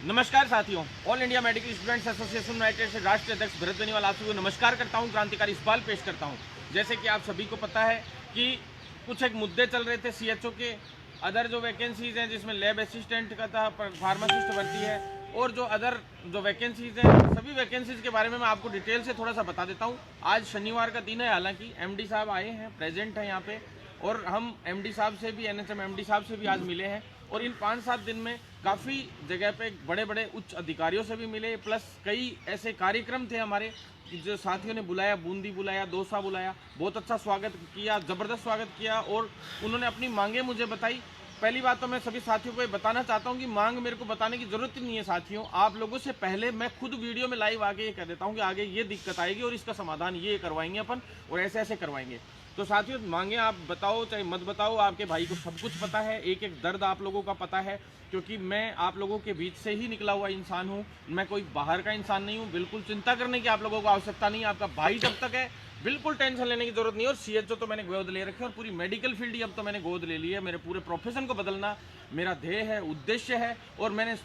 नमस्कार साथियों, all India medical students association United से राष्ट्रीय अध्यक्ष भरत बेनीवाल आप सभी को नमस्कार करता हूं। क्रांतिकारी सवाल पेश करता हूं। जैसे कि आप सभी को पता है कि कुछ एक मुद्दे चल रहे थे सीएचओ के, अदर जो वैकेंसीज हैं जिसमें लैब असिस्टेंट का था, फार्मासिस्ट भर्ती है और जो अदर जो वैकेंसीज हैं, सभी वैकेंसीज के बारे में मैं आपको डिटेल से थोड़ा सा बता देता हूँ। आज शनिवार का दिन है, हालांकि एमडी साहब आए हैं, प्रेजेंट हैं यहाँ पे, और हम एमडी साहब से भी, एनएचएम एमडी साहब से भी आज मिले हैं। और इन 5-7 दिन में काफ़ी जगह पे बड़े बड़े उच्च अधिकारियों से भी मिले, प्लस कई ऐसे कार्यक्रम थे हमारे जो साथियों ने बुलाया, बूंदी बुलाया, डोसा बुलाया, बहुत अच्छा स्वागत किया, ज़बरदस्त स्वागत किया और उन्होंने अपनी मांगें मुझे बताई। पहली बात तो मैं सभी साथियों को ये बताना चाहता हूँ कि मांग मेरे को बताने की ज़रूरत ही नहीं है साथियों। आप लोगों से पहले मैं खुद वीडियो में लाइव आगे ये कह देता हूँ कि आगे ये दिक्कत आएगी और इसका समाधान ये करवाएंगे अपन और ऐसे ऐसे करवाएंगे। तो साथियों मांगे आप बताओ चाहे मत बताओ, आपके भाई को सब कुछ पता है, एक एक दर्द आप लोगों का पता है, क्योंकि मैं आप लोगों के बीच से ही निकला हुआ इंसान हूँ। मैं कोई बाहर का इंसान नहीं हूँ। बिल्कुल चिंता करने की आप लोगों को आवश्यकता नहीं है। आपका भाई जब तक है बिल्कुल टेंशन लेने की जरूरत नहीं है। और सीएचओ तो मैंने गोद ले रखे और पूरी मेडिकल फील्ड ही अब तो मैंने गोद ले ली है। मेरे पूरे प्रोफेशन को बदलना मेरा ध्येय है, उद्देश्य है और मैंने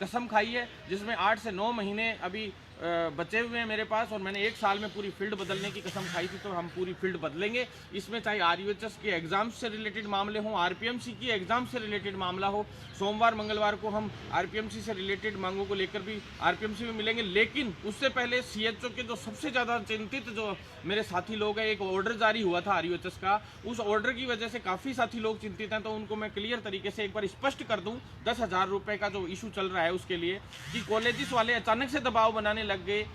कसम खाई है, जिसमें 8 से 9 महीने अभी बचे हुए हैं मेरे पास और मैंने 1 साल में पूरी फील्ड बदलने की कसम खाई थी। तो हम पूरी फील्ड बदलेंगे। इसमें चाहे आरयूएचएस के एग्जाम से रिलेटेड मामले हों, आरपीएमसी की एग्जाम से रिलेटेड मामला हो, सोमवार मंगलवार को हम आरपीएमसी से रिलेटेड मांगों को लेकर भी आरपीएमसी में मिलेंगे। लेकिन उससे पहले सीएचओ के जो सबसे ज़्यादा चिंतित जो मेरे साथी लोग हैं, एक ऑर्डर जारी हुआ था आरयूएचएस का, उस ऑर्डर की वजह से काफ़ी साथी लोग चिंतित हैं। तो उनको मैं क्लियर तरीके से एक बार स्पष्ट कर दूँ, 10,000 रुपये का जो इशू चल रहा है उसके लिए, कि कॉलेजेस वाले अचानक से दबाव बनाने लग गए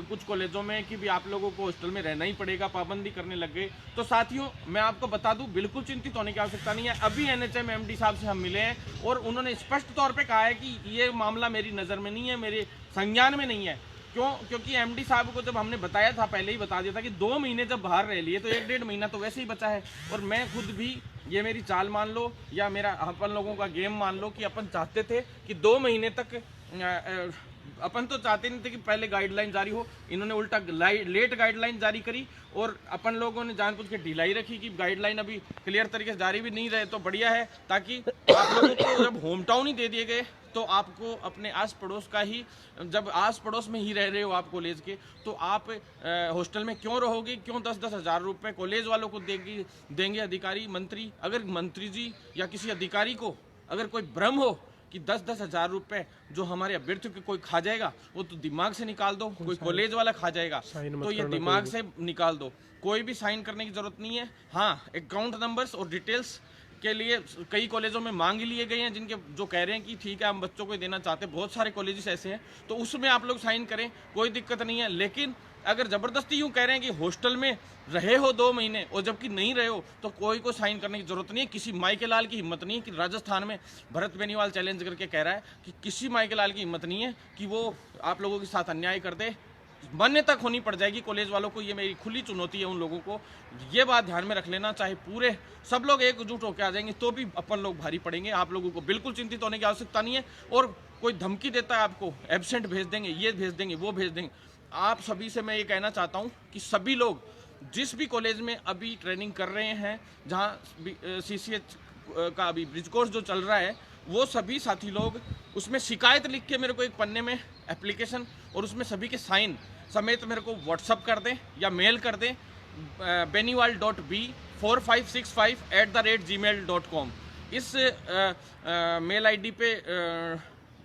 कुछ कॉलेजों में कि भी आप लोगों को हॉस्टल में रहना ही पड़ेगा, पाबंदी करने लग गए। तो साथियों मैं आपको बता दूं, बिल्कुल चिंतित होने की आवश्यकता नहीं है। अभी एनएचएम एमडी साहब से हम मिले हैं और उन्होंने स्पष्ट तौर पे कहा है कि ये मामला मेरी नज़र में नहीं है, मेरे संज्ञान में नहीं है। क्यों? क्योंकि एमडी साहब को जब हमने बताया था, पहले ही बता दिया था कि 2 महीने जब बाहर रह लिए तो 1-1.5 महीना तो वैसे ही बचा है। और मैं खुद भी, ये मेरी चाल मान लो या मेरा अपन लोगों का गेम मान लो, कि अपन चाहते थे कि 2 महीने तक अपन तो चाहते नहीं थे कि पहले गाइडलाइन जारी हो। इन्होंने उल्टा लेट गाइडलाइन जारी करी और अपन लोगों ने जानबूझ के ढिलाई रखी कि गाइडलाइन अभी क्लियर तरीके से जारी भी नहीं रहे। तो बढ़िया है, ताकि आप लोगों को जब होम टाउन ही दे दिए गए तो आपको अपने आस पड़ोस का ही, जब आस पड़ोस में ही रह रहे हो आप कॉलेज के, तो आप हॉस्टल में क्यों रहोगे? क्यों 10-10 हज़ार रुपये कॉलेज वालों को देंगे अधिकारी मंत्री? अगर मंत्री जी या किसी अधिकारी को अगर कोई भ्रम हो कि 10-10 हज़ार रुपये जो हमारे अभ्यर्थियों के कोई खा जाएगा, वो तो दिमाग से निकाल दो। कोई कॉलेज वाला खा जाएगा तो ये दिमाग से निकाल दो। कोई भी साइन करने की जरूरत नहीं है। हाँ, अकाउंट नंबर्स और डिटेल्स के लिए कई कॉलेजों में मांग लिए गए हैं, जिनके जो कह रहे हैं कि ठीक है हम बच्चों को देना चाहते हैं। बहुत सारे कॉलेजेस ऐसे हैं, तो उसमें आप लोग साइन करें, कोई दिक्कत नहीं है। लेकिन अगर ज़बरदस्ती यूँ कह रहे हैं कि हॉस्टल में रहे हो 2 महीने और जबकि नहीं रहे हो, तो कोई को साइन करने की जरूरत नहीं है। किसी माई के लाल की हिम्मत नहीं है कि राजस्थान में भरत बेनीवाल चैलेंज करके कह रहा है कि किसी माई के लाल की हिम्मत नहीं है कि वो आप लोगों के साथ अन्याय कर दे। मान्यता खोनी पड़ जाएगी कॉलेज वालों को। ये मेरी खुली चुनौती है उन लोगों को। ये बात ध्यान में रख लेना। चाहे पूरे सब लोग एकजुट होकर आ जाएंगे तो भी अपन लोग भारी पड़ेंगे। आप लोगों को बिल्कुल चिंतित होने की आवश्यकता नहीं है। और कोई धमकी देता है आपको, एब्सेंट भेज देंगे, ये भेज देंगे, वो भेज देंगे, आप सभी से मैं ये कहना चाहता हूँ कि सभी लोग जिस भी कॉलेज में अभी ट्रेनिंग कर रहे हैं, जहाँ सीसीएच का अभी ब्रिज कोर्स जो चल रहा है, वो सभी साथी लोग उसमें शिकायत लिख के मेरे को एक पन्ने में एप्लीकेशन और उसमें सभी के साइन समेत मेरे को व्हाट्सअप कर दें या मेल कर दें beniwal.b4565@gmail.com इस मेल आईडी पे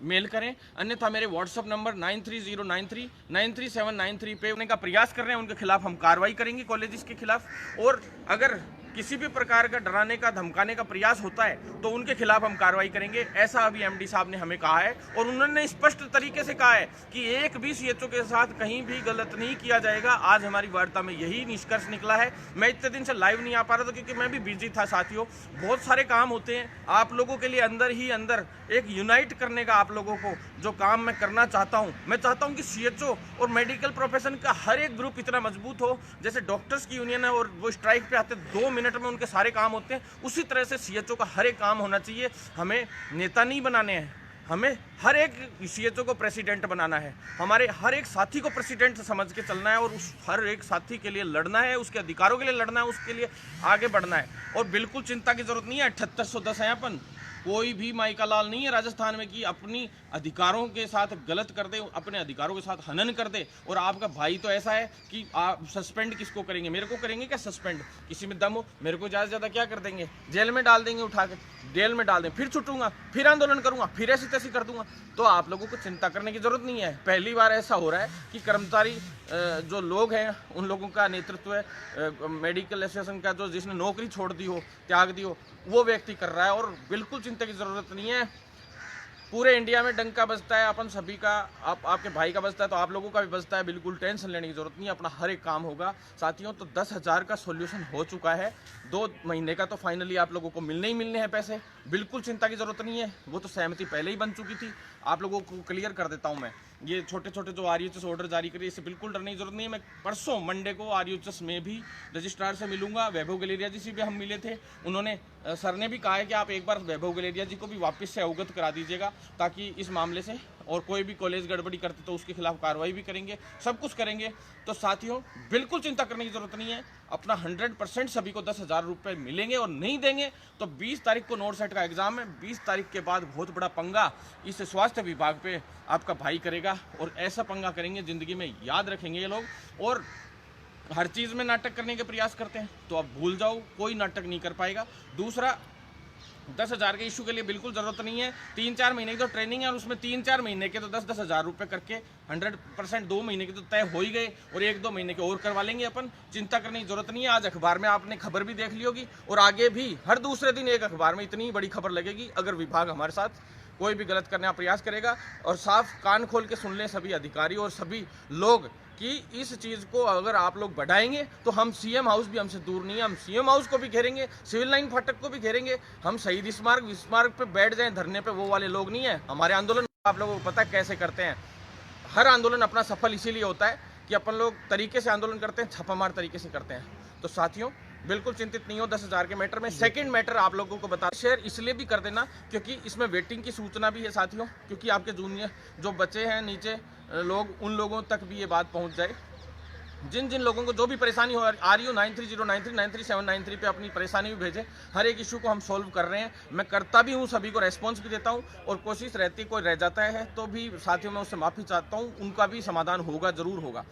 मेल करें। अन्यथा मेरे व्हाट्सअप नंबर 9309393793 पे उन्हें का प्रयास कर रहे हैं, उनके खिलाफ हम कार्रवाई करेंगे कॉलेजेस के खिलाफ। और अगर किसी भी प्रकार का डराने का धमकाने का प्रयास होता है तो उनके खिलाफ हम कार्रवाई करेंगे, ऐसा अभी एमडी साहब ने हमें कहा है। और उन्होंने स्पष्ट तरीके से कहा है कि एक भी सीएचओ के साथ कहीं भी गलत नहीं किया जाएगा। आज हमारी वार्ता में यही निष्कर्ष निकला है। मैं इतने दिन से लाइव नहीं आ पा रहा था क्योंकि मैं भी बिजी था साथियों, बहुत सारे काम होते हैं। आप लोगों के लिए अंदर ही अंदर एक यूनाइट करने का आप लोगों को जो काम मैं करना चाहता हूं, मैं चाहता हूं कि सीएचओ और मेडिकल प्रोफेशन का हर एक ग्रुप इतना मजबूत हो। जैसे डॉक्टर्स की यूनियन है और वो स्ट्राइक पे आते 2 मिनट में उनके सारे काम होते हैं, उसी तरह से सीएचओ का हर एक काम होना चाहिए। हमें नेता नहीं बनाने हैं, हमें हर एक सीएचओ को प्रेसिडेंट बनाना है। हमारे हर एक साथी को प्रेसिडेंट समझ के चलना है और उस हर एक साथी के लिए लड़ना है, उसके अधिकारों के लिए लड़ना है, उसके लिए आगे बढ़ना है। और बिल्कुल चिंता की जरूरत नहीं है। 7810 हैं अपन, कोई भी माइका लाल नहीं है राजस्थान में कि अपनी अधिकारों के साथ गलत कर दे, अपने अधिकारों के साथ हनन कर दे। और आपका भाई तो ऐसा है कि आप सस्पेंड किसको करेंगे? मेरे को करेंगे क्या सस्पेंड? किसी में दम हो? मेरे को ज़्यादा से ज़्यादा क्या कर देंगे? जेल में डाल देंगे, उठा के जेल में डाल देंगे, फिर छुटूंगा, फिर आंदोलन करूंगा, फिर ऐसी तैसी कर दूंगा। तो आप लोगों को चिंता करने की जरूरत नहीं है। पहली बार ऐसा हो रहा है कि कर्मचारी जो लोग हैं उन लोगों का नेतृत्व है मेडिकल एसोसिएशन का, जो जिसने नौकरी छोड़ दी हो, त्याग दी हो, वो व्यक्ति कर रहा है। और बिल्कुल चिंता की जरूरत नहीं है। पूरे इंडिया में डंका बजता है, अपन सभी का, आपके भाई का बजता है तो आप लोगों का भी बजता है। बिल्कुल टेंशन लेने की जरूरत नहीं है, अपना हर एक काम होगा साथियों। तो 10,000 का सॉल्यूशन हो चुका है, 2 महीने का तो फाइनली आप लोगों को मिलने ही मिलने हैं पैसे। बिल्कुल चिंता की जरूरत नहीं है, वो तो सहमति पहले ही बन चुकी थी। आप लोगों को क्लियर कर देता हूं मैं, ये छोटे छोटे जो RUHS ऑर्डर जारी करिए, इससे बिल्कुल डरने की जरूरत नहीं है। मैं परसों मंडे को RUHS में भी रजिस्ट्रार से मिलूंगा। वैभव गलेरिया जी से भी हम मिले थे, उन्होंने सर ने भी कहा है कि आप एक बार वैभव गलेरिया जी को भी वापस से अवगत करा दीजिएगा, ताकि इस मामले से, और कोई भी कॉलेज गड़बड़ी करते तो उसके खिलाफ कार्रवाई भी करेंगे, सब कुछ करेंगे। तो साथियों बिल्कुल चिंता करने की जरूरत नहीं है, अपना 100% सभी को 10,000 रुपये मिलेंगे। और नहीं देंगे तो 20 तारीख को नोट सेट का एग्जाम है, 20 तारीख के बाद बहुत बड़ा पंगा इस स्वास्थ्य विभाग पे आपका भाई करेगा। और ऐसा पंगा करेंगे जिंदगी में याद रखेंगे ये लोग। और हर चीज़ में नाटक करने के प्रयास करते हैं, तो अब भूल जाओ, कोई नाटक नहीं कर पाएगा। दूसरा, 10,000 के इशू के लिए बिल्कुल ज़रूरत नहीं है। 3-4 महीने की तो ट्रेनिंग है, और उसमें 3-4 महीने के तो 10-10 हज़ार रुपये करके 100% 2 महीने के तो तय हो ही गए, और 1-2 महीने के और करवा लेंगे अपन। चिंता करने की जरूरत नहीं है। आज अखबार में आपने खबर भी देख ली होगी, और आगे भी हर दूसरे दिन एक अखबार में इतनी बड़ी खबर लगेगी अगर विभाग हमारे साथ कोई भी गलत करने का प्रयास करेगा। और साफ कान खोल के सुन लें सभी अधिकारी और सभी लोग कि इस चीज़ को अगर आप लोग बढ़ाएंगे तो हम CM हाउस भी हमसे दूर नहीं है, हम CM हाउस को भी घेरेंगे, सिविल लाइन फाटक को भी घेरेंगे। हम शहीद स्मारक पे बैठ जाएं धरने पे, वो वाले लोग नहीं है। हमारे आंदोलन आप लोगों को पता है कैसे करते हैं। हर आंदोलन अपना सफल इसीलिए होता है कि अपन लोग तरीके से आंदोलन करते हैं, छापामार तरीके से करते हैं। तो साथियों बिल्कुल चिंतित नहीं हो 10,000 के मैटर में। सेकंड मैटर आप लोगों को बता शेयर इसलिए भी कर देना क्योंकि इसमें वेटिंग की सूचना भी है साथियों, क्योंकि आपके जूनियर जो बच्चे हैं नीचे लोग, उन लोगों तक भी ये बात पहुंच जाए। जिन जिन लोगों को जो भी परेशानी हो RU 9309393793 पे अपनी परेशानी भी भेजें। हर एक इशू को हम सॉल्व कर रहे हैं, मैं करता भी हूं, सभी को रेस्पॉन्स भी देता हूं, और कोशिश रहती कोई रह जाता है तो भी साथियों मैं उससे माफ़ी चाहता हूं, उनका भी समाधान होगा, ज़रूर होगा।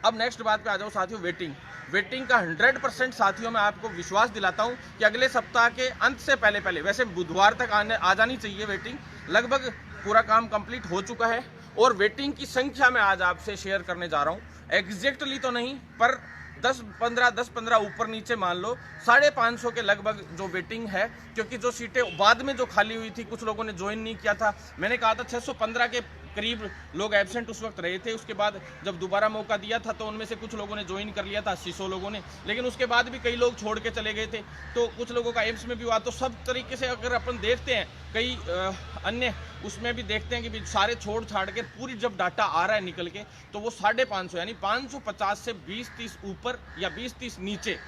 अब नेक्स्ट बात पे आ जाओ साथियों, वेटिंग का 100% साथियों मैं आपको विश्वास दिलाता हूं कि अगले सप्ताह के अंत से पहले वैसे बुधवार तक आ जानी चाहिए वेटिंग। लगभग पूरा काम कंप्लीट हो चुका है, और वेटिंग की संख्या मैं आज आपसे शेयर करने जा रहा हूं। एग्जैक्टली तो नहीं, पर 10-15 ऊपर नीचे मान लो 550 के लगभग जो वेटिंग है, क्योंकि जो सीटें बाद में जो खाली हुई थी, कुछ लोगों ने ज्वाइन नहीं किया था। मैंने कहा था 615 के करीब लोग एब्सेंट उस वक्त रहे थे। उसके बाद जब दोबारा मौका दिया था तो उनमें से कुछ लोगों ने ज्वाइन कर लिया था, 80-100 लोगों ने, लेकिन उसके बाद भी कई लोग छोड़ के चले गए थे। तो कुछ लोगों का एम्स में भी हुआ। तो सब तरीके से अगर अपन देखते हैं, कई अन्य उसमें भी देखते हैं कि सारे छोड़ छाड़ के पूरी जब डाटा आ रहा है निकल के, तो वो 550 यानी 550 से 20-30 ऊपर या 20-30 नीचे,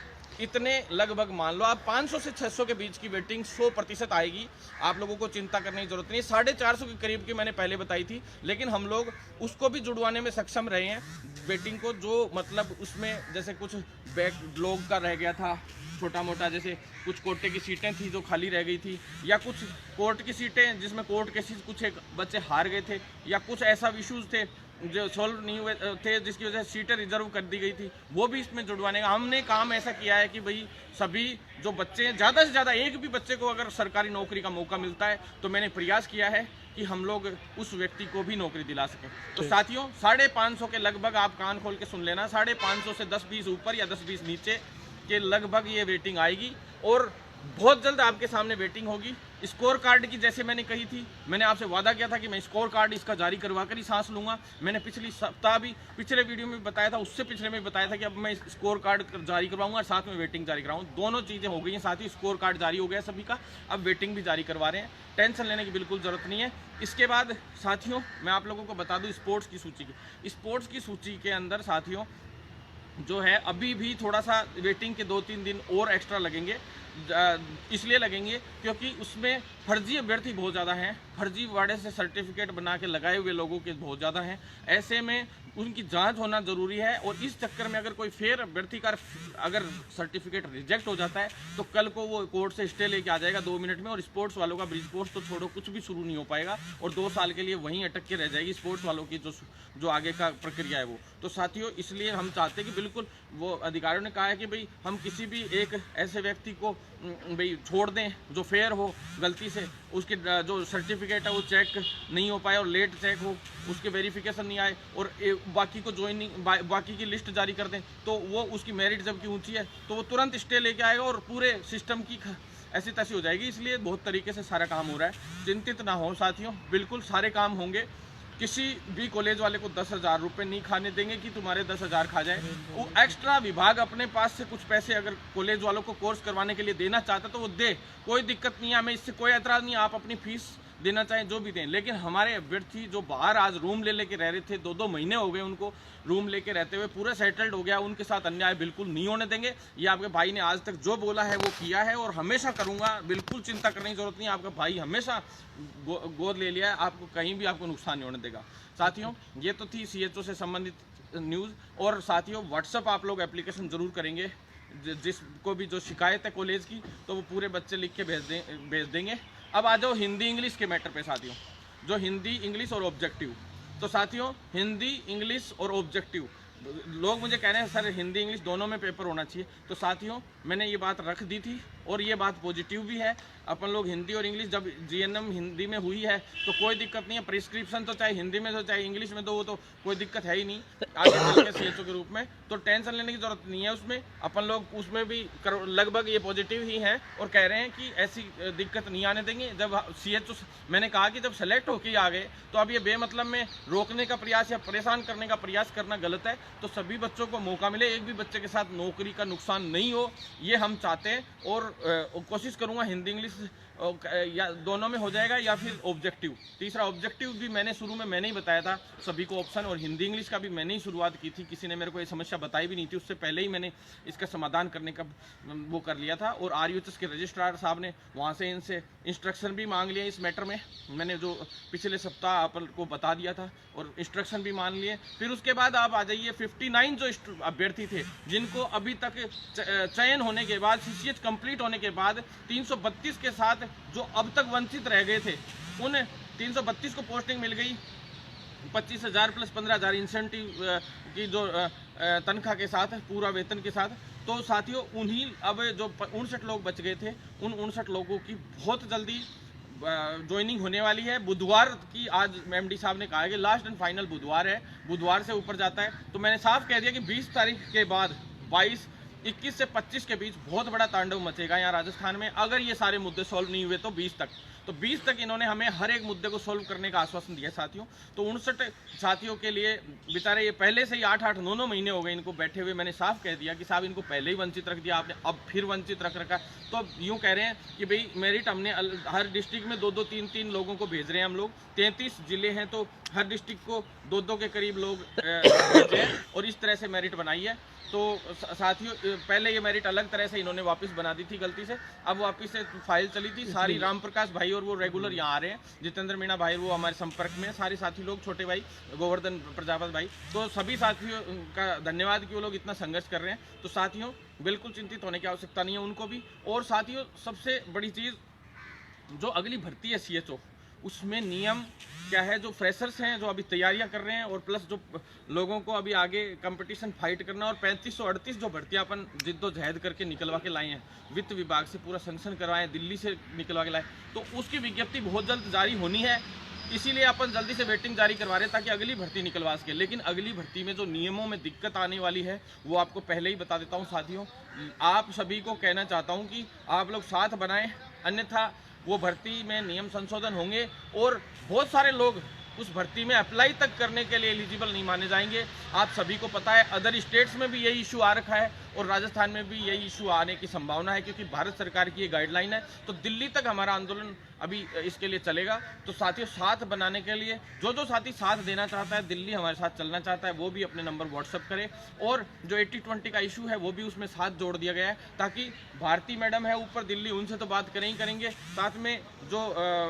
इतने लगभग मान लो आप 500 से 600 के बीच की वेटिंग 100% आएगी। आप लोगों को चिंता करने की जरूरत नहीं है। 450 के करीब की मैंने पहले बताई थी, लेकिन हम लोग उसको भी जुड़वाने में सक्षम रहे हैं वेटिंग को। जो मतलब उसमें जैसे कुछ बैकलॉग का रह गया था छोटा मोटा, जैसे कुछ कोर्टे की सीटें थी जो खाली रह गई थी, या कुछ कोर्ट की सीटें जिसमें कोर्ट केसेस कुछ एक बच्चे हार गए थे, या कुछ ऐसा इश्यूज थे जो सॉल्व नहीं हुए थे जिसकी वजह से सीटें रिजर्व कर दी गई थी, वो भी इसमें जुड़वाने का हमने काम ऐसा किया है कि भाई सभी जो बच्चे हैं, ज़्यादा से ज़्यादा एक भी बच्चे को अगर सरकारी नौकरी का मौका मिलता है तो मैंने प्रयास किया है कि हम लोग उस व्यक्ति को भी नौकरी दिला सकें। तो साथियों 550 के लगभग आप कान खोल के सुन लेना, 550 से 10-20 ऊपर या 10-20 नीचे के लगभग ये वेटिंग आएगी, और बहुत जल्द आपके सामने वेटिंग होगी। स्कोर कार्ड की जैसे मैंने कही थी, मैंने आपसे वादा किया था कि मैं स्कोर कार्ड इसका जारी करवा कर ही सांस लूंगा। मैंने पिछली सप्ताह भी पिछले वीडियो में बताया था, उससे पिछले में बताया था कि अब मैं स्कोर कार्ड जारी करवाऊंगा और साथ में वेटिंग जारी कराऊँ। दोनों चीज़ें हो गई हैं साथ ही, स्कोर कार्ड जारी हो गया सभी का, अब वेटिंग भी जारी करवा रहे हैं। टेंशन लेने की बिल्कुल ज़रूरत नहीं है। इसके बाद साथियों मैं आप लोगों को बता दूँ स्पोर्ट्स की सूची की, स्पोर्ट्स की सूची के अंदर साथियों जो है अभी भी थोड़ा सा वेटिंग के 2-3 दिन और एक्स्ट्रा लगेंगे। इसलिए लगेंगे क्योंकि उसमें फर्जी अभ्यर्थी बहुत ज़्यादा हैं, फर्जी वाड़े से सर्टिफिकेट बना के लगाए हुए लोगों के बहुत ज़्यादा हैं। ऐसे में उनकी जांच होना ज़रूरी है और इस चक्कर में अगर कोई फेयर अभ्यर्थी का अगर सर्टिफिकेट रिजेक्ट हो जाता है तो कल को वो कोर्ट से स्टे लेके आ जाएगा 2 मिनट में, और स्पोर्ट्स वालों का ब्रिज कोर्स तो छोड़ो कुछ भी शुरू नहीं हो पाएगा और 2 साल के लिए वहीं अटक के रह जाएगी स्पोर्ट्स वालों की जो आगे का प्रक्रिया है वो। तो साथियों, इसलिए हम चाहते हैं कि बिल्कुल वो अधिकारियों ने कहा है कि भाई हम किसी भी एक ऐसे व्यक्ति को भाई छोड़ दें जो फेयर हो, गलती से उसके जो सर्टिफिकेट है वो चेक नहीं हो पाए और लेट चेक हो, उसके वेरिफिकेशन नहीं आए और बाकी को ज्वाइनिंग बाकी की लिस्ट जारी कर दें तो वो उसकी मेरिट जबकि ऊंची है तो वो तुरंत स्टे लेके आएगा और पूरे सिस्टम की ऐसी तैसी हो जाएगी। इसलिए बहुत तरीके से सारा काम हो रहा है, चिंतित ना हो साथियों, बिल्कुल सारे काम होंगे। किसी भी कॉलेज वाले को 10,000 रुपये नहीं खाने देंगे कि तुम्हारे 10,000 खा जाए। वो एक्स्ट्रा विभाग अपने पास से कुछ पैसे अगर कॉलेज वालों को कोर्स करवाने के लिए देना चाहता तो वो दे, कोई दिक्कत नहीं है, हमें इससे कोई एतराज़ नहीं है। आप अपनी फीस देना चाहें जो भी दें, लेकिन हमारे अभ्यर्थी जो बाहर आज रूम ले लेके रह रहे थे, 2-2 महीने हो गए उनको रूम लेके रहते हुए, पूरे सेटल्ड हो गया, उनके साथ अन्याय बिल्कुल नहीं होने देंगे। ये आपके भाई ने आज तक जो बोला है वो किया है और हमेशा करूंगा, बिल्कुल चिंता करने की जरूरत नहीं है। आपका भाई हमेशा गोद ले लिया है, आपको कहीं भी आपको नुकसान नहीं होने देगा। साथियों, ये तो थी CHO से संबंधित न्यूज़। और साथियों, व्हाट्सअप आप लोग एप्लीकेशन ज़रूर करेंगे, जिसको भी जो शिकायत है कॉलेज की तो वो पूरे बच्चे लिख के भेज देंगे। अब आ जाओ हिंदी इंग्लिश के मैटर पे साथियों, जो हिंदी इंग्लिश और ऑब्जेक्टिव। तो साथियों, हिंदी इंग्लिश और ऑब्जेक्टिव, लोग मुझे कह रहे हैं सर हिंदी इंग्लिश दोनों में पेपर होना चाहिए। तो साथियों, मैंने ये बात रख दी थी और ये बात पॉजिटिव भी है। अपन लोग हिंदी और इंग्लिश जब GNM हिंदी में हुई है तो कोई दिक्कत नहीं है, प्रिस्क्रिप्शन तो चाहे हिंदी में तो चाहे इंग्लिश में, तो वो तो कोई दिक्कत है ही नहीं आगे चल के CHO के रूप में, तो टेंशन लेने की जरूरत नहीं है उसमें। अपन लोग उसमें भी लगभग ये पॉजिटिव ही हैं और कह रहे हैं कि ऐसी दिक्कत नहीं आने देंगे। जब CHO मैंने कहा कि जब सेलेक्ट होकर आ गए तो अब ये बेमतलब में रोकने का प्रयास या परेशान करने का प्रयास करना गलत है। तो सभी बच्चों को मौका मिले, एक भी बच्चे के साथ नौकरी का नुकसान नहीं हो, ये हम चाहते हैं। और कोशिश करूंगा हिंदी इंग्लिश या दोनों में हो जाएगा या फिर ऑब्जेक्टिव। तीसरा ऑब्जेक्टिव भी मैंने शुरू में मैंने ही बताया था सभी को ऑप्शन, और हिंदी इंग्लिश का भी मैंने ही शुरुआत की थी, किसी ने मेरे को ये समस्या बताई भी नहीं थी, उससे पहले ही मैंने इसका समाधान करने का वो कर लिया था। और RUHS के रजिस्ट्रार साहब ने वहाँ से इनसे इंस्ट्रक्शन भी मांग लिए इस मैटर में, मैंने जो पिछले सप्ताह आप को बता दिया था, और इंस्ट्रक्शन भी मान लिए। फिर उसके बाद आप आ जाइए 59 जो अभ्यर्थी थे जिनको अभी तक चयन होने के बाद CCH कंप्लीट होने के बाद 332 के साथ जो अब तक वंचित रह गए थे, उन 332 को पोस्टिंग मिल गई 25,000 प्लस 15,000 इंसेंटिव की जो तनख्वाह के साथ, पूरा वेतन के साथ। तो साथियों, उन्हीं अब जो 59 लोग बच गए थे, उन 59 लोगों की बहुत जल्दी ज्वाइनिंग होने वाली है। बुधवार की आज MD साहब ने कहा है कि लास्ट एंड फाइनल बुधवार है, बुधवार से ऊपर जाता है। तो मैंने साफ कह दिया कि 20 तारीख के बाद 21 से 25 के बीच बहुत बड़ा तांडव मचेगा यहाँ राजस्थान में, अगर ये सारे मुद्दे सॉल्व नहीं हुए तो 20 तक। तो 20 तक इन्होंने हमें हर एक मुद्दे को सॉल्व करने का आश्वासन दिया साथियों। तो 59 साथियों के लिए बेचारे ये पहले से ही 8-8, 9-9 महीने हो गए इनको बैठे हुए। मैंने साफ कह दिया कि साहब इनको पहले ही वंचित रख दिया आपने, अब फिर वंचित रख रखा। तो अब यूँ कह रहे हैं कि भाई मेरिट हमने हर डिस्ट्रिक्ट में 2-2, 3-3 लोगों को भेज रहे हैं हम लोग। 33 जिले हैं तो हर डिस्ट्रिक्ट को 2-2 के करीब लोग भेजे हैं और इस तरह से मेरिट बनाई है। तो साथियों, पहले ये मेरिट अलग तरह से इन्होंने वापस बना दी थी गलती से, अब वापस से फाइल चली थी सारी। राम प्रकाश भाई और वो रेगुलर यहाँ आ रहे हैं, जितेंद्र मीणा भाई वो हमारे संपर्क में, सारे साथी लोग, छोटे भाई गोवर्धन प्रजापत भाई, तो सभी साथियों का धन्यवाद कि वो लोग इतना संघर्ष कर रहे हैं। तो साथियों, बिल्कुल चिंतित होने की आवश्यकता नहीं है उनको भी। और साथियों, सबसे बड़ी चीज़ जो अगली भर्ती है CHO, उसमें नियम क्या है, जो फ्रेशर्स हैं जो अभी तैयारियां कर रहे हैं, और प्लस जो लोगों को अभी आगे कंपटीशन फाइट करना, और 3538 जो भर्तियां अपन जिद्दोजहद करके निकलवा के लाए हैं, वित्त विभाग से पूरा सेंक्शन करवाए, दिल्ली से निकलवा के लाए, तो उसकी विज्ञप्ति बहुत जल्द जारी होनी है। इसीलिए अपन जल्दी से वेटिंग जारी करवा रहे हैं ताकि अगली भर्ती निकलवा सके। लेकिन अगली भर्ती में जो नियमों में दिक्कत आने वाली है वो आपको पहले ही बता देता हूँ साथियों। आप सभी को कहना चाहता हूँ कि आप लोग साथ बनाएं, अन्यथा वो भर्ती में नियम संशोधन होंगे और बहुत सारे लोग उस भर्ती में अप्लाई तक करने के लिए एलिजिबल नहीं माने जाएंगे। आप सभी को पता है अदर स्टेट्स में भी यही इशू आ रखा है और राजस्थान में भी यही इशू आने की संभावना है, क्योंकि भारत सरकार की ये गाइडलाइन है। तो दिल्ली तक हमारा आंदोलन अभी इसके लिए चलेगा। तो साथियों, साथ बनाने के लिए जो साथी साथ देना चाहता है, दिल्ली हमारे साथ चलना चाहता है, वो भी अपने नंबर व्हाट्सअप करे। और जो 80-20 का इशू है वो भी उसमें साथ जोड़ दिया गया है, ताकि भारती मैडम है ऊपर दिल्ली, उनसे तो बात करेंगे, साथ में जो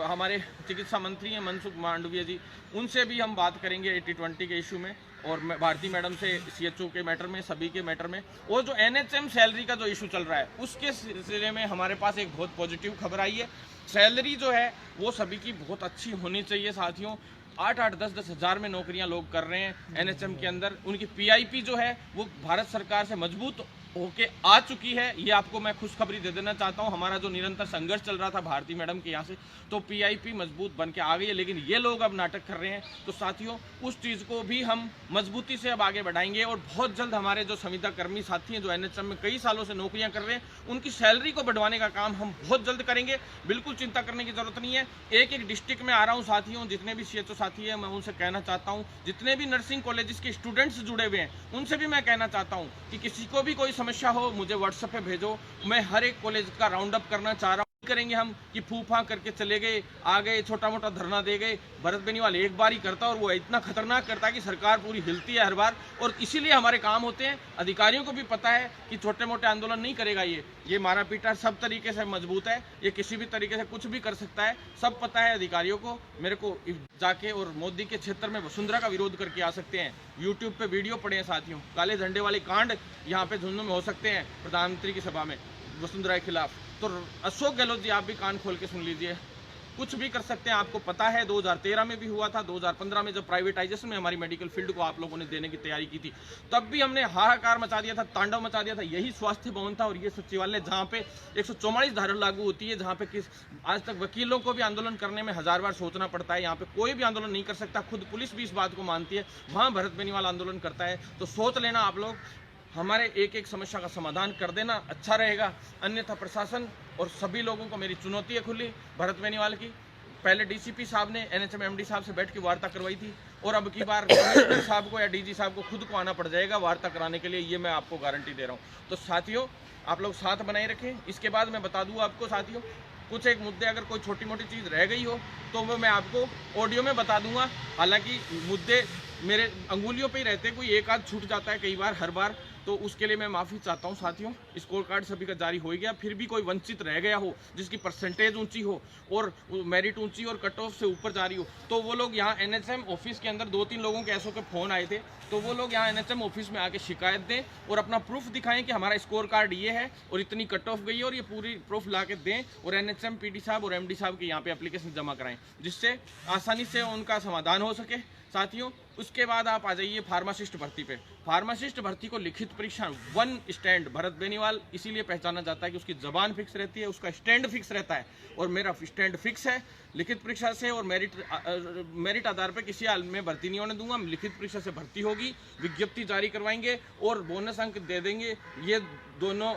हमारे चिकित्सा मंत्री हैं मनसुख मांडविया जी, उनसे भी हम बात करेंगे 80-20 के इशू में, और भारती मैडम से सीएचओ के मैटर में, सभी के मैटर में। और जो एनएचएम सैलरी का जो इशू चल रहा है उसके सिलसिले में हमारे पास एक बहुत पॉजिटिव खबर आई है। सैलरी जो है वो सभी की बहुत अच्छी होनी चाहिए साथियों। 8-8, 10-10 हज़ार में नौकरियां लोग कर रहे हैं एनएचएम के अंदर। उनकी पीआईपी जो है वो भारत सरकार से मजबूत होके आ चुकी है। ये आपको मैं खुशखबरी दे देना चाहता हूँ। हमारा जो निरंतर संघर्ष चल रहा था भारती मैडम के यहाँ से, तो पीआईपी मजबूत बन के आ गई है, लेकिन ये लोग अब नाटक कर रहे हैं। तो साथियों, उस चीज़ को भी हम मजबूती से अब आगे बढ़ाएंगे और बहुत जल्द हमारे जो संविदा कर्मी साथी हैं जो एनएचएम में कई सालों से नौकरियां कर रहे हैं, उनकी सैलरी को बढ़वाने का काम हम बहुत जल्द करेंगे। बिल्कुल चिंता करने की जरूरत नहीं है। एक डिस्ट्रिक्ट में आ रहा हूँ साथियों, जितने भी सीएचओ साथी हैं मैं उनसे कहना चाहता हूँ, जितने भी नर्सिंग कॉलेजेस के स्टूडेंट्स जुड़े हुए हैं उनसे भी मैं कहना चाहता हूँ कि किसी को भी कोई समस्या हो मुझे व्हाट्सएप पे भेजो। मैं हर एक कॉलेज का राउंड अप करना चाह रहा हूँ। करेंगे हम कि फूफा करके चले गए, आ गए, छोटा मोटा धरना दे गए। भरत बेनीवाल एक बार ही करता और वो इतना खतरनाक करता है कि सरकार पूरी हिलती है हर बार, और इसीलिए हमारे काम होते हैं। अधिकारियों को भी पता है कि छोटे मोटे आंदोलन नहीं करेगा ये मारा पीटा सब तरीके से मजबूत है, ये किसी भी तरीके से कुछ भी कर सकता है, सब पता है अधिकारियों को। मेरे को जाके और मोदी के क्षेत्र में वसुंधरा का विरोध करके आ सकते हैं। यूट्यूब पे वीडियो पड़े हैं साथियों, काले झंडे वाले कांड यहाँ पे झुंझुनू में हो सकते हैं प्रधानमंत्री की सभा में वसुंधरा के खिलाफ। तो अशोक गहलोत जी, आप भी कान खोल के सुन लीजिए, कुछ भी कर सकते हैं। आपको पता है 2013 में भी हुआ था, 2015 में जब प्राइवेटाइजेशन में हमारी मेडिकल फील्ड को आप लोगों ने देने की तैयारी की थी, तब भी हमने हाहाकार मचा दिया था, तांडव मचा दिया था। यही स्वास्थ्य भवन था और ये सचिवालय जहाँ पे 144 धारा लागू होती है, जहाँ पे आज तक वकीलों को भी आंदोलन करने में 1000 बार सोचना पड़ता है। यहाँ पे कोई भी आंदोलन नहीं कर सकता, खुद पुलिस भी इस बात को मानती है। वहाँ भरत बेनीवाल आंदोलन करता है। तो सोच लेना आप लोग, हमारे एक समस्या का समाधान कर देना अच्छा रहेगा। अन्यथा प्रशासन और सभी लोगों को मेरी चुनौती है खुली भरत बेनीवाल की। पहले डीसीपी साहब ने एनएचएम एमडी साहब से बैठ के वार्ता करवाई थी, और अब की बार कमिश्नर साहब को या डीजी साहब को खुद को आना पड़ जाएगा वार्ता कराने के लिए। ये मैं आपको गारंटी दे रहा हूँ। तो साथियों, आप लोग साथ बनाए रखें। इसके बाद मैं बता दूँ आपको साथियों, कुछ एक मुद्दे अगर कोई छोटी मोटी चीज़ रह गई हो तो वो मैं आपको ऑडियो में बता दूंगा। हालांकि मुद्दे मेरे अंगुलियों पे ही रहते, कोई एक आध छूट जाता है कई बार, हर बार, तो उसके लिए मैं माफ़ी चाहता हूं साथियों। स्कोर कार्ड सभी का जारी हो गया, फिर भी कोई वंचित रह गया हो, जिसकी परसेंटेज ऊंची हो और मेरिट ऊंची और कट ऑफ से ऊपर जा रही हो, तो वो लोग यहाँ एनएचएम ऑफिस के अंदर 2-3 लोगों के ऐसो के फ़ोन आए थे, तो वो लोग यहाँ एनएचएम ऑफिस में आके शिकायत दें और अपना प्रूफ दिखाएं कि हमारा स्कोर कार्ड ये है और इतनी कट ऑफ गई है, और ये पूरी प्रूफ ला के दें, और एनएचएम पीडी साहब और एमडी साहब के यहाँ पे एप्लीकेशन जमा कराएं, जिससे आसानी से उनका समाधान हो सके साथियों। उसके बाद आप आ जाइए फार्मासिस्ट भर्ती पे। फार्मासिस्ट भर्ती को लिखित परीक्षा 1 स्टैंड, भरत बेनीवाल इसीलिए पहचाना जाता है कि उसकी जबान फिक्स रहती है, उसका स्टैंड फिक्स रहता है, और मेरा स्टैंड फिक्स है। लिखित परीक्षा से और मेरिट आधार पर किसी हाल में भर्ती नहीं होने दूंगा। लिखित परीक्षा से भर्ती होगी, विज्ञप्ति जारी करवाएंगे और बोनस अंक दे देंगे, ये दोनों,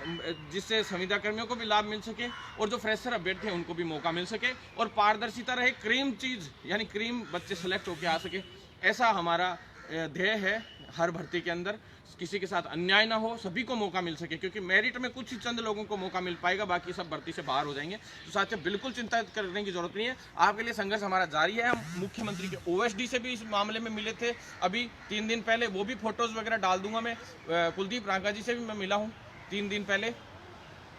जिससे संविदा कर्मियों को भी लाभ मिल सके और जो फ्रेशर अभ्यर्थी हैं उनको भी मौका मिल सके, और पारदर्शिता रहे, क्रीम चीज़ यानी क्रीम बच्चे सेलेक्ट होकर आ सके। ऐसा हमारा ध्येय है हर भर्ती के अंदर, किसी के साथ अन्याय ना हो, सभी को मौका मिल सके, क्योंकि मेरिट में कुछ ही चंद लोगों को मौका मिल पाएगा, बाकी सब भर्ती से बाहर हो जाएंगे। तो साथियों, बिल्कुल चिंता करने की जरूरत नहीं है, आपके लिए संघर्ष हमारा जारी है। हम मुख्यमंत्री के ओएसडी से भी इस मामले में मिले थे अभी 3 दिन पहले, वो भी फोटोज़ वगैरह डाल दूंगा मैं। कुलदीप रांका जी से भी मैं मिला हूँ 3 दिन पहले,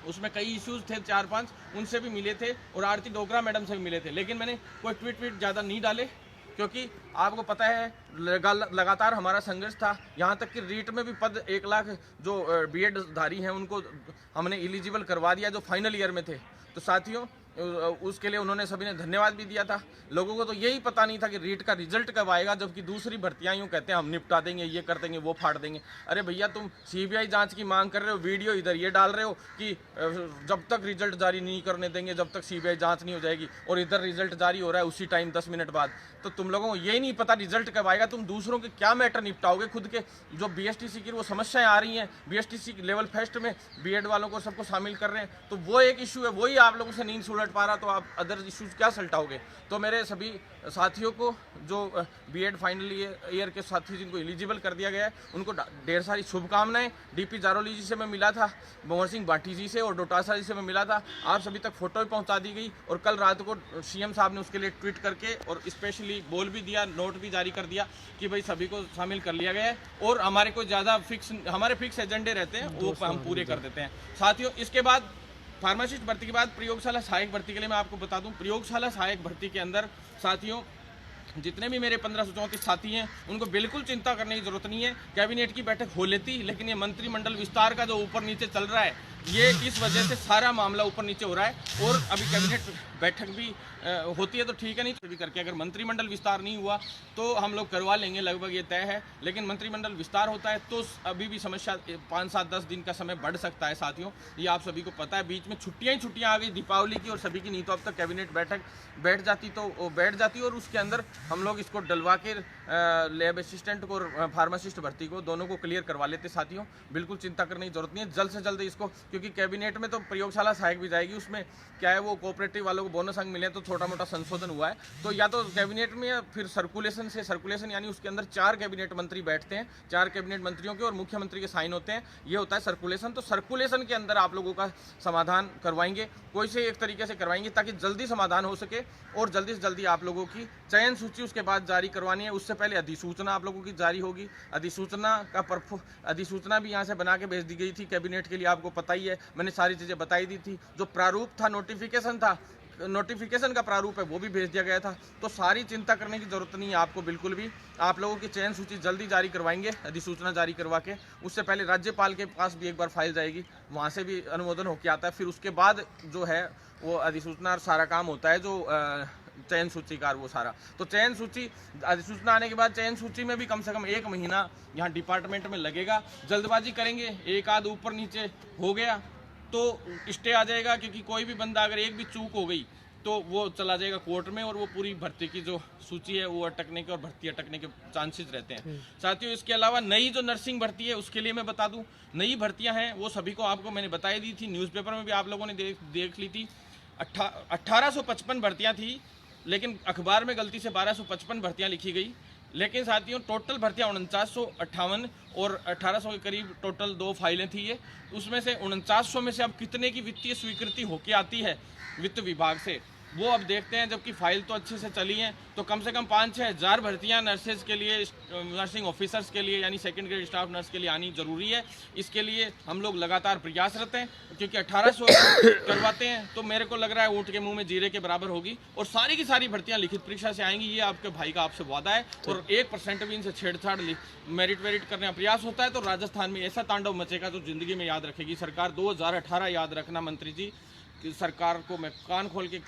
उसमें कई इश्यूज थे 4-5, उनसे भी मिले थे, और आरती डोगरा मैडम से भी मिले थे। लेकिन मैंने कोई ट्वीट ज़्यादा नहीं डाले, क्योंकि आपको पता है लगातार हमारा संघर्ष था। यहाँ तक कि रीट में भी पद 1 लाख जो बीएड धारी हैं उनको हमने एलिजिबल करवा दिया जो फाइनल ईयर में थे। तो साथियों, उसके लिए उन्होंने सभी ने धन्यवाद भी दिया था। लोगों को तो यही पता नहीं था कि रीट का रिजल्ट कब आएगा, जबकि दूसरी भर्तियां यूँ कहते हैं हम निपटा देंगे, ये कर देंगे, वो फाड़ देंगे। अरे भैया, तुम सीबीआई जांच की मांग कर रहे हो, वीडियो इधर ये डाल रहे हो कि जब तक रिजल्ट जारी नहीं करने देंगे, जब तक सीबीआई जांच नहीं हो जाएगी, और इधर रिजल्ट जारी हो रहा है उसी टाइम 10 मिनट बाद। तो तुम लोगों को यही नहीं पता रिजल्ट कब आएगा, तुम दूसरों के क्या मैटर निपटाओगे। खुद के जो बीएसटीसी की वो समस्याएं आ रही हैं, बीएसटीसी लेवल फेस्ट में बीएड वालों को सबको शामिल कर रहे हैं, तो वो एक इशू है, वही आप लोगों से नींद लड़ पा रहा तो आप अदर इश्यूज क्या सल्टाओगे। तो मेरे सभी साथियों को जो बीएड फाइनल ईयर के साथी जिनको एलिजिबल कर दिया गया है उनको ढेर सारी शुभकामनाएं। डीपी जारोली जी से मैं मिला था, भंवर सिंह भाटी जी से और डोटासरा जी से मैं मिला था, आप सभी तक फोटो भी पहुंचा दी गई और कल रात को सीएम साहब ने उसके लिए ट्वीट करके और स्पेशली बोल भी दिया, नोट भी जारी कर दिया कि भाई सभी को शामिल कर लिया गया है और हमारे को ज़्यादा हमारे फिक्स एजेंडे रहते हैं वो हम पूरे कर देते हैं। साथियों इसके बाद फार्मासिस्ट भर्ती के बाद प्रयोगशाला सहायक भर्ती के लिए मैं आपको बता दूं, प्रयोगशाला सहायक भर्ती के अंदर साथियों जितने भी मेरे 1534 साथी हैं उनको बिल्कुल चिंता करने की जरूरत नहीं है। कैबिनेट की बैठक हो लेती, लेकिन ये मंत्रिमंडल विस्तार का जो ऊपर नीचे चल रहा है ये इस वजह से सारा मामला ऊपर नीचे हो रहा है और अभी कैबिनेट बैठक भी होती है तो ठीक है, नहीं तो भी करके अगर मंत्रिमंडल विस्तार नहीं हुआ तो हम लोग करवा लेंगे, लगभग ये तय है। लेकिन मंत्रिमंडल विस्तार होता है तो अभी भी समस्या 5, 7, 10 दिन का समय बढ़ सकता है साथियों, ये आप सभी को पता है। बीच में छुट्टियां ही छुट्टियां आ गई दीपावली की और सभी की, नहीं तो अब तक कैबिनेट बैठक बैठ जाती और उसके अंदर हम लोग इसको डलवा के लैब असिस्टेंट को और फार्मासिस्ट भर्ती को दोनों को क्लियर करवा लेते साथियों। बिल्कुल चिंता करने की जरूरत नहीं है, जल्द से जल्द इसको, क्योंकि कैबिनेट में तो प्रयोगशाला सहायक भी जाएगी, उसमें क्या है वो कोऑपरेटिव वालों को बोनस अंक मिले तो छोटा मोटा संशोधन हुआ है, तो या तो कैबिनेट में या फिर सर्कुलेशन यानी उसके अंदर 4 कैबिनेट मंत्री बैठते हैं, 4 कैबिनेट मंत्रियों के और मुख्यमंत्री के साइन होते हैं, ये होता है सर्कुलेशन। तो सर्कुलेशन के अंदर आप लोगों का समाधान करवाएंगे, कोई से एक तरीके से करवाएंगे ताकि जल्दी समाधान हो सके और जल्दी से जल्दी आप लोगों की चयन सूची उसके बाद जारी करवानी है। उससे पहले अधिसूचना आप लोगों की जारी होगी, अधिसूचना भी यहाँ से बना के भेज दी गई थी कैबिनेट के लिए, आपको पता ही है, मैंने सारी चीज़ें बताई दी थी। जो प्रारूप था, नोटिफिकेशन का प्रारूप है वो भी भेज दिया गया था, तो सारी चिंता करने की जरूरत नहीं है आपको बिल्कुल भी। आप लोगों की चयन सूची जल्दी जारी करवाएंगे अधिसूचना जारी करवा के, उससे पहले राज्यपाल के पास भी एक बार फाइल जाएगी, वहाँ से भी अनुमोदन होकर आता है, फिर उसके बाद जो है वो अधिसूचना और सारा काम होता है जो चयन सूची का वो सारा। तो चयन सूची अधिसूचना आने के बाद चयन सूची में भी कम से कम 1 महीना यहाँ डिपार्टमेंट में लगेगा। जल्दबाजी करेंगे, एक आध ऊपर नीचे हो गया तो स्टे आ जाएगा, क्योंकि कोई भी बंदा अगर एक भी चूक हो गई तो वो चला जाएगा कोर्ट में और वो पूरी भर्ती की जो सूची है वो अटकने के और भर्ती अटकने के चांसेस रहते हैं साथियों। इसके अलावा नई जो नर्सिंग भर्ती है उसके लिए मैं बता दूं, नई भर्तियां हैं वो सभी को आपको मैंने बताई दी थी, न्यूज़पेपर में भी आप लोगों ने देख ली थी। 1855 भर्तियाँ थी, लेकिन अखबार में गलती से 1255 भर्तियाँ लिखी गई, लेकिन साथियों टोटल भर्तियाँ 4958 और 1800 के करीब टोटल 2 फाइलें थी ये। उसमें से 4900 में से अब कितने की वित्तीय स्वीकृति होके आती है वित्त विभाग से वो अब देखते हैं, जबकि फाइल तो अच्छे से चली हैं। तो कम से कम 5-6 हज़ार भर्तियाँ नर्सेज के लिए, नर्सिंग ऑफिसर्स के लिए यानी सेकंड ग्रेड स्टाफ नर्स के लिए आनी जरूरी है। इसके लिए हम लोग लगातार प्रयासरत हैं, क्योंकि 1800 करवाते हैं तो मेरे को लग रहा है ऊँट के मुंह में जीरे के बराबर होगी और सारी की सारी भर्तियाँ लिखित परीक्षा से आएंगी, ये आपके भाई का आपसे वादा है। और 1% भी इनसे छेड़छाड़ मेरिट करने का प्रयास होता है तो राजस्थान में ऐसा तांडव मचेगा जो जिंदगी में याद रखेगी सरकार। 2018 याद रखना मंत्री जी, सरकार को मैं कान खोल के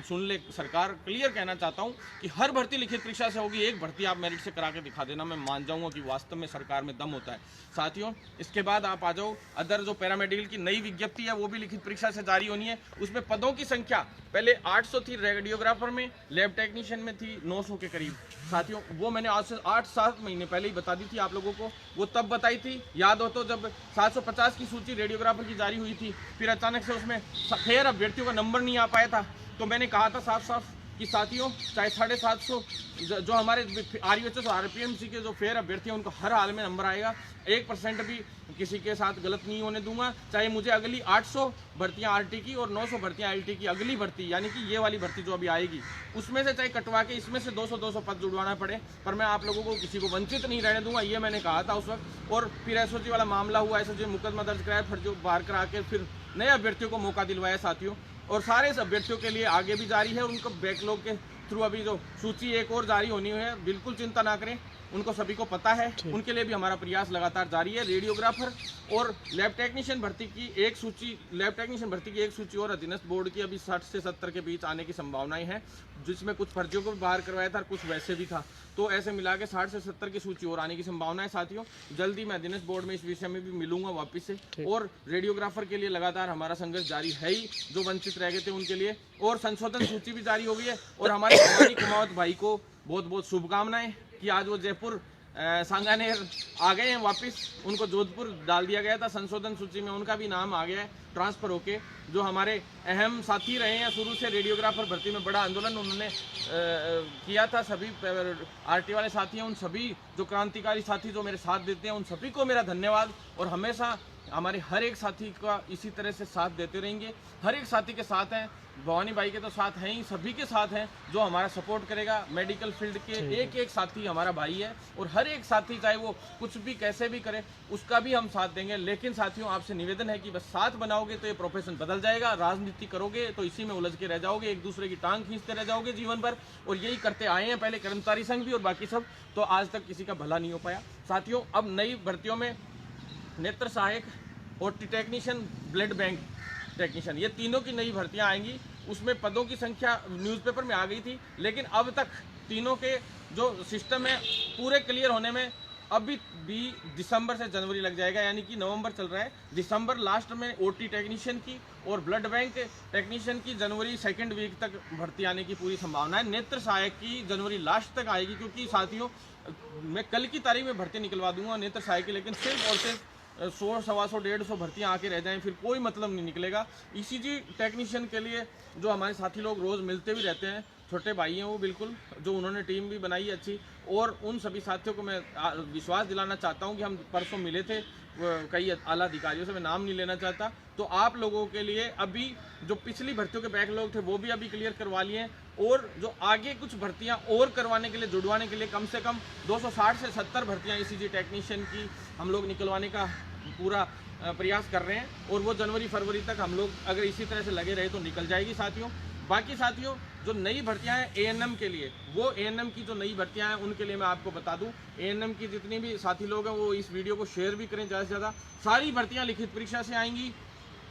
सुन ले, सरकार क्लियर कहना चाहता हूं कि हर भर्ती लिखित परीक्षा से होगी, एक भर्ती आप मेरिट से करा के दिखा देना, मैं मान जाऊंगा कि वास्तव में सरकार में दम होता है साथियों। इसके बाद आप आ जाओ, अदर जो पैरामेडिकल की नई विज्ञप्ति है वो भी लिखित परीक्षा से जारी होनी है। उसमें पदों की संख्या पहले 800 थी रेडियोग्राफर में, लैब टेक्नीशियन में थी 900 के करीब साथियों, वो मैंने आज से 8-7 महीने पहले ही बता दी थी आप लोगों को, वो तब बताई थी, याद हो तो जब 750 की सूची रेडियोग्राफर की जारी हुई थी, फिर अचानक से उसमें फेयर अभ्यर्थियों का नंबर नहीं आ पाया था, तो मैंने कहा था साफ साफ कि साथियों चाहे 750 जो हमारे RUHS और RPMC के जो फेयर अभ्यर्थी हैं उनको हर हाल में नंबर आएगा, 1% भी किसी के साथ गलत नहीं होने दूंगा। चाहे मुझे अगली 800 भर्तियां RT की और 900 भर्तियां LT की अगली भर्ती यानी कि ये वाली भर्ती जो अभी आएगी उसमें से चाहे कटवा के इसमें से 200 पद जुड़वाना पड़े, पर मैं आप लोगों को किसी को वंचित नहीं रहने दूंगा, ये मैंने कहा था उस वक्त। और फिर SOG वाला मामला हुआ, SOG मुकदमा दर्ज कराया, फिर जो बाहर करा के फिर नए अभ्यर्थियों को मौका दिलवाया साथियों। और सारे इस अभ्यर्थियों के लिए आगे भी जारी है, उनको बैकलॉग के थ्रू अभी जो सूची एक और जारी होनी है, बिल्कुल चिंता ना करें, उनको सभी को पता है, उनके लिए भी हमारा प्रयास लगातार जारी है। रेडियोग्राफर और लैब टेक्नीशियन भर्ती की एक सूची और अधीनस्थ बोर्ड की अभी 60 से 70 के बीच आने की संभावनाएं हैं, जिसमें कुछ फर्जियों को भी बाहर करवाया था और कुछ वैसे भी था, तो ऐसे मिला के 60 से 70 की सूची और आने की संभावना है साथियों। जल्दी मैं अधीनस्थ बोर्ड में इस विषय में भी मिलूंगा वापस से। और रेडियोग्राफर के लिए लगातार हमारा संघर्ष जारी है ही, जो वंचित रह गए थे उनके लिए, और संशोधन सूची भी जारी हो गई है। और हमारे कुमावत भाई को बहुत बहुत शुभकामनाएं कि आज वो जयपुर सांगानेर आ गए हैं वापस, उनको जोधपुर डाल दिया गया था संशोधन सूची में, उनका भी नाम आ गया है ट्रांसफ़र होके। जो हमारे अहम साथी रहे हैं शुरू से, रेडियोग्राफर भर्ती में बड़ा आंदोलन उन्होंने किया था, सभी आरटी वाले साथी हैं, उन सभी जो क्रांतिकारी साथी जो मेरे साथ देते हैं उन सभी को मेरा धन्यवाद। और हमेशा हमारे हर एक साथी का इसी तरह से साथ देते रहेंगे। हर एक साथी के साथ हैं, भवानी भाई के तो साथ हैं ही, सभी के साथ हैं जो हमारा सपोर्ट करेगा। मेडिकल फील्ड के एक एक साथी हमारा भाई है और हर एक साथी चाहे वो कुछ भी कैसे भी करे उसका भी हम साथ देंगे। लेकिन साथियों आपसे निवेदन है कि बस साथ बनाओगे तो ये प्रोफेशन बदल जाएगा, राजनीति करोगे तो इसी में उलझ के रह जाओगे, एक दूसरे की टांग खींचते रह जाओगे जीवन भर। और यही करते आए हैं पहले कर्मचारी संघ भी और बाकी सब, तो आज तक किसी का भला नहीं हो पाया। साथियों अब नई भर्तियों में नेत्र सहायक, OT technician, blood bank technician, ये तीनों की नई भर्तियां आएंगी। उसमें पदों की संख्या न्यूज़पेपर में आ गई थी, लेकिन अब तक तीनों के जो सिस्टम है पूरे क्लियर होने में अभी भी दिसंबर से जनवरी लग जाएगा, यानी कि नवंबर चल रहा है, दिसंबर लास्ट में ओटी टेक्नीशियन की और ब्लड बैंक टेक्नीशियन की जनवरी सेकेंड वीक तक भर्ती आने की पूरी संभावना है। नेत्र सहायक की जनवरी लास्ट तक आएगी, क्योंकि साथियों मैं कल की तारीख में भर्ती निकलवा दूंगा नेत्र सहायक की, लेकिन सिर्फ और सिर्फ 100, 125, 150 भर्तियाँ आके रह जाएं, फिर कोई मतलब नहीं निकलेगा। ईसीजी टेक्नीशियन के लिए जो हमारे साथी लोग रोज़ मिलते भी रहते हैं, छोटे भाई हैं वो बिल्कुल, जो उन्होंने टीम भी बनाई है अच्छी, और उन सभी साथियों को मैं विश्वास दिलाना चाहता हूं कि हम परसों मिले थे कई आला अधिकारियों से, मैं नाम नहीं लेना चाहता। तो आप लोगों के लिए अभी जो पिछली भर्तियों के बैकलॉग थे वो भी अभी क्लियर करवा लिए, और जो आगे कुछ भर्तियां और करवाने के लिए, जुड़वाने के लिए कम से कम 260 से 70 भर्तियां ईसीजी टेक्नीशियन की हम लोग निकलवाने का पूरा प्रयास कर रहे हैं। और वो जनवरी फरवरी तक हम लोग अगर इसी तरह से लगे रहे तो निकल जाएगी साथियों। बाकी साथियों जो नई भर्तियां हैं एएनएम के लिए, वो एएनएम की जो नई भर्तियां हैं उनके लिए मैं आपको बता दूं, एएनएम की जितनी भी साथी लोग हैं वो इस वीडियो को शेयर भी करें ज़्यादा से ज़्यादा। सारी भर्तियां लिखित परीक्षा से आएंगी।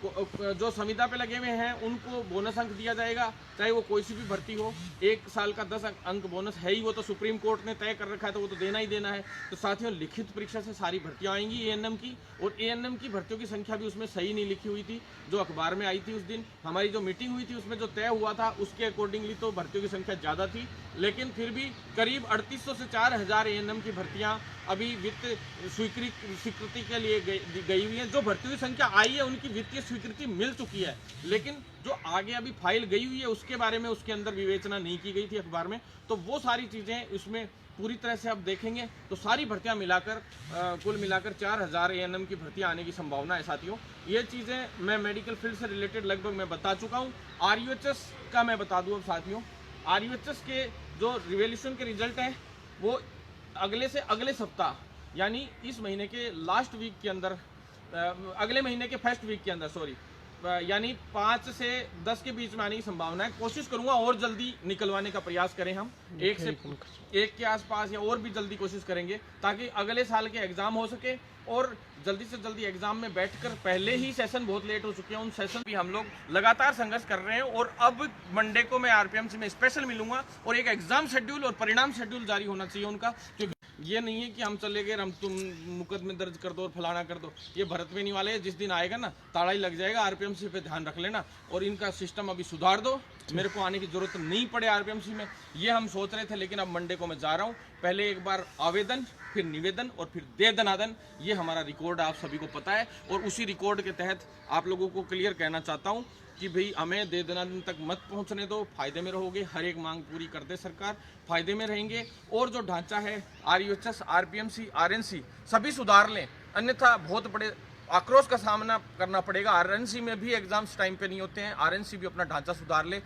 जो संविदा पे लगे हुए हैं उनको बोनस अंक दिया जाएगा, चाहे वो कोई सी भी भर्ती हो। 1 साल का 10 अंक बोनस है ही, वो तो सुप्रीम कोर्ट ने तय कर रखा है, तो वो तो देना ही देना है। तो साथियों लिखित परीक्षा से सारी भर्तियां आएंगी एएनएम की, और एएनएम की भर्तियों की संख्या भी उसमें सही नहीं लिखी हुई थी, जो अखबार में आई थी उस दिन। हमारी जो मीटिंग हुई थी उसमें जो तय हुआ था उसके अकॉर्डिंगली तो भर्तियों की संख्या ज़्यादा थी, लेकिन फिर भी करीब 3800 से 4000 एएनएम की भर्तियाँ अभी वित्त स्वीकृति के लिए गई हुई हैं। जो भर्तियों की संख्या आई है उनकी वित्तीय स्वीकृति मिल चुकी है, लेकिन जो आगे अभी फाइल गई हुई है उसके बारे में उसके अंदर विवेचना नहीं की गई थी अखबार में। तो वो सारी चीज़ें इसमें पूरी तरह से आप देखेंगे तो सारी भर्तियां मिलाकर कुल मिलाकर 4000 एएनएम की भर्तियां आने की संभावना है साथियों। ये चीज़ें मैं मेडिकल फील्ड से रिलेटेड लगभग मैं बता चुका हूँ। आरयूएचएस का मैं बता दूँ अब साथियों, आरयूएचएस के जो रिवैल्यूएशन के रिजल्ट हैं वो अगले से अगले सप्ताह, यानी इस महीने के लास्ट वीक के अंदर, अगले महीने के फर्स्ट वीक के अंदर, सॉरी, यानी 5 से 10 के बीच में आने की संभावना है। कोशिश करूंगा और जल्दी निकलवाने का प्रयास करें हम, 1 के आसपास या और भी जल्दी कोशिश करेंगे, ताकि अगले साल के एग्जाम हो सके। और जल्दी से जल्दी एग्जाम में बैठकर, पहले ही सेशन बहुत लेट हो चुके हैं, उन सेशन भी हम लोग लगातार संघर्ष कर रहे हैं। और अब मंडे को मैं आरपीएमसी में स्पेशल मिलूंगा और एक एग्जाम शेड्यूल और परिणाम शेड्यूल जारी होना चाहिए उनका, क्योंकि ये नहीं है कि हम चले गए हम तुम मुकदमे दर्ज कर दो और फलाना कर दो। ये भरत में नहीं वाले हैं, जिस दिन आएगा ना ताला ही लग जाएगा। आरपीएमसी पे ध्यान रख लेना और इनका सिस्टम अभी सुधार दो, मेरे को आने की जरूरत नहीं पड़े आरपीएमसी में, ये हम सोच रहे थे। लेकिन अब मंडे को मैं जा रहा हूँ, पहले एक बार आवेदन, फिर निवेदन और फिर दे दनादन, ये हमारा रिकॉर्ड आप सभी को पता है। और उसी रिकॉर्ड के तहत आप लोगों को क्लियर कहना चाहता हूँ कि भाई हमें दे दनादन तक मत पहुंचने दो, फायदे में रहोगे, हर एक मांग पूरी कर दे सरकार, फायदे में रहेंगे। और जो ढांचा है आरयूएचएस, आरपीएमसी, आरएनसी सभी सुधार लें, अन्यथा बहुत बड़े आक्रोश का सामना करना पड़ेगा। आरएनसी में भी एग्जाम्स टाइम पे नहीं होते हैं, आरएनसी भी अपना ढांचा सुधार ले।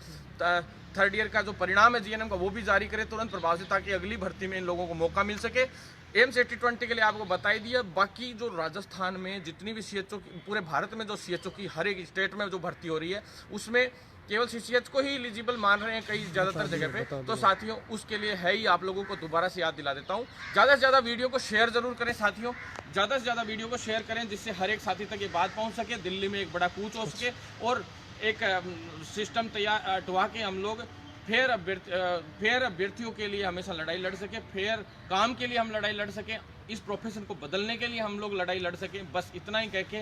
थर्ड ईयर का जो परिणाम है जीएनएम का वो भी जारी करे तुरंत प्रभाव से, ताकि अगली भर्ती में इन लोगों को मौका मिल सके। एम्स 8020 के लिए आपको बता ही दिया। बाकी जो राजस्थान में जितनी भी सीएचओ, पूरे भारत में जो सीएचओ की हर एक स्टेट में जो भर्ती हो रही है उसमें केवल सीसीएच को ही एलिजिबल मान रहे हैं कई ज़्यादातर जगह पे। तो साथियों उसके लिए है ही, आप लोगों को दोबारा से याद दिला देता हूँ, ज़्यादा से ज़्यादा वीडियो को शेयर जरूर करें साथियों, ज़्यादा से ज़्यादा वीडियो को शेयर करें, जिससे हर एक साथी तक ये बात पहुँच सके, दिल्ली में एक बड़ा कूच हो सके और एक सिस्टम तैयार अटवा के हम लोग फेयर अभ्यर्थियों के लिए हमेशा लड़ाई लड़ सके, फेयर काम के लिए हम लड़ाई लड़ सकें, इस प्रोफेशन को बदलने के लिए हम लोग लड़ाई लड़ सकें। बस इतना ही कह के